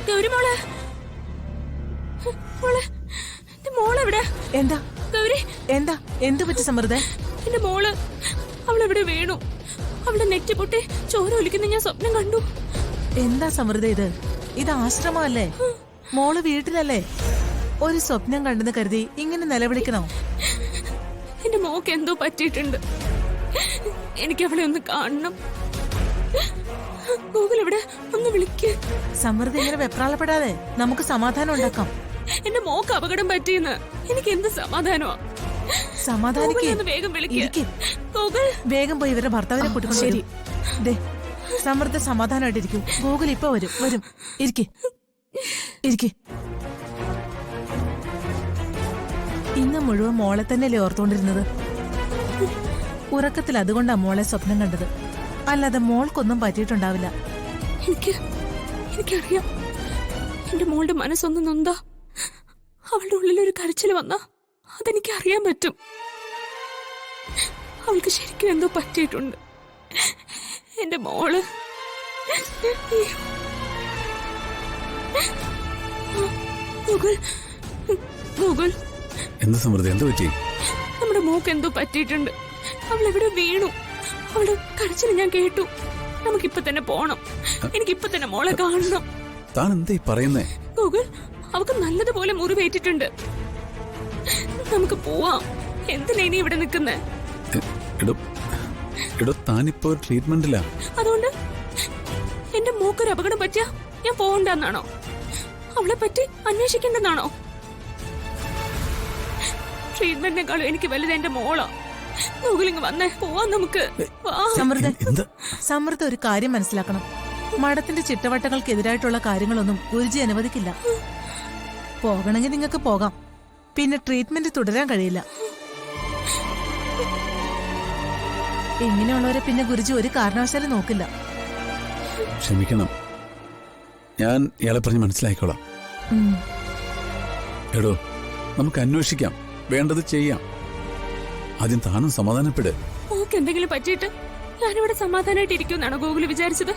ഗൗരി മോളെ, മോളെ, എന്റെ മോളെവിടെ? എന്താ ഗൗരി, എന്താ എന്ത് പറ്റി സമൃദ്ധ? എന്റെ മോള് അവളെവിടെ വീണു. അവളുടെ നെറ്റ് പൊട്ടി ചോര ഒലിക്കുന്ന ഞാൻ സ്വപ്നം കണ്ടു. എന്താ സമൃദ്ധ ഇത് ആശ്രമല്ലേ? മോള് വീട്ടിലല്ലേ? ഒരു സ്വപ്നം കണ്ടെന്ന് കരുതി ഇങ്ങനെ നിലവിളിക്കണോ? എന്റെ മോക്ക് എന്തോ പറ്റിയിട്ടുണ്ട്. എനിക്ക് അവളെ ഒന്ന് കാണണം. ഗൂഗിൾ ഇവിടെ ഒന്ന് വിളിക്ക്. സമൃദ്ധ ഇങ്ങനെ വെപ്രാളപ്പെടാതെ നമുക്ക് സമാധാനം ഉണ്ടാക്കാം. എന്റെ മോക്ക് അപകടം പറ്റിയെന്ന് എനിക്ക് എന്ത് സമാധാനമാ? സമാധാനിക്ക് വേഗം വിളിക്ക്. ഗൂഗിൾ വേഗം പോയി ഇവരുടെ ഭർത്താവിനെ കൂട്ടിക്കൊണ്ട് ശരി. സമൃദ്ധ സമാധാനമായിട്ടിരിക്കും. ഗൂഗിൾ ഇപ്പൊ വരും. ഇരിക്കെ ഇന്ന് മുഴുവൻ മോളെ തന്നെയല്ലേ ഓർത്തോണ്ടിരുന്നത്? ഉറക്കത്തിൽ അതുകൊണ്ടാ മോളെ സ്വപ്നം കണ്ടത്. അല്ലാതെ മോൾക്കൊന്നും പറ്റിയിട്ടുണ്ടാവില്ല. എനിക്കറിയാം. എന്റെ മോളുടെ മനസ്സൊന്ന് നൊന്താ, അവളുടെ ഉള്ളിലൊരു കരച്ചിൽ വന്നാ അതെനിക്ക് അറിയാൻ പറ്റും. അവൾക്ക് ശരിക്കും എന്തോ പറ്റിയിട്ടുണ്ട്. എന്റെ മോള് ഗൂഗിൾ എന്താ സമൃദ്ധി, എന്താ പറ്റി? നമ്മുടെ മോക്ക് എന്തോ പറ്റിയിട്ടുണ്ട്. അവളെവിടെ വീണു. അവളുടെ കരച്ചിൽ ഞാൻ കേട്ടു. നമുക്കിപ്പൊ തന്നെ പോണം. എനിക്കിപ്പൊ തന്നെ മോളെ കാണണം. താൻ എന്താ പറയുന്നേ? ഗൂഗിൾ, അവക്ക് നല്ലതുപോലെ മുറിവേറ്റിട്ടുണ്ട്. നമുക്ക് പോവാം. എന്തിനാ ഇനി ഇവിടെ നിൽക്കുന്നേ? താനിപ്പോ ട്രീറ്റ്മെന്റിലാ. അതുകൊണ്ട് എന്റെ മോക്കൊരു അപകടം പറ്റിയാ ഞാൻ പോകണ്ടെന്നാണോ? അവളെ പറ്റി അന്വേഷിക്കേണ്ടെന്നാണോ? ട്രീറ്റ്മെന്റിനെക്കാളും എനിക്ക് വലുത് എന്റെ മോളാ. ഗൂഗിളിങ് വന്നേ, പോവാം നമുക്ക്. സമൃദ്ധ ഒരു കാര്യം മനസ്സിലാക്കണം. മഠത്തിന്റെ ചിട്ടവട്ടങ്ങൾക്കെതിരായിട്ടുള്ള കാര്യങ്ങളൊന്നും ഗുരുജി അനുവദിക്കില്ല. പോകണമെങ്കിൽ നിങ്ങൾക്ക് പോകാം. പിന്നെ ട്രീറ്റ്മെന്റ് തുടരാൻ കഴിയില്ല. ഇങ്ങനെയുള്ളവരെ പിന്നെ ഗുരുജി ഒരു കാരണവശാലും നോക്കില്ല. ക്ഷമിക്കണം, ഞാൻ ഇയാളെ പറഞ്ഞ് മനസ്സിലാക്കിക്കോളാം. എടോ, നമുക്ക് അന്വേഷിക്കാം, വേണ്ടത് ചെയ്യാം. ആദ്യം താനും സമാധാനപ്പെട്. ഓക്കെ, എന്തെങ്കിലും പറ്റിയിട്ട് ഞാനിവിടെ സമാധാനമായിട്ട് ഇരിക്കുമെന്നാണോ ഗൂഗിൾ വിചാരിച്ചത്?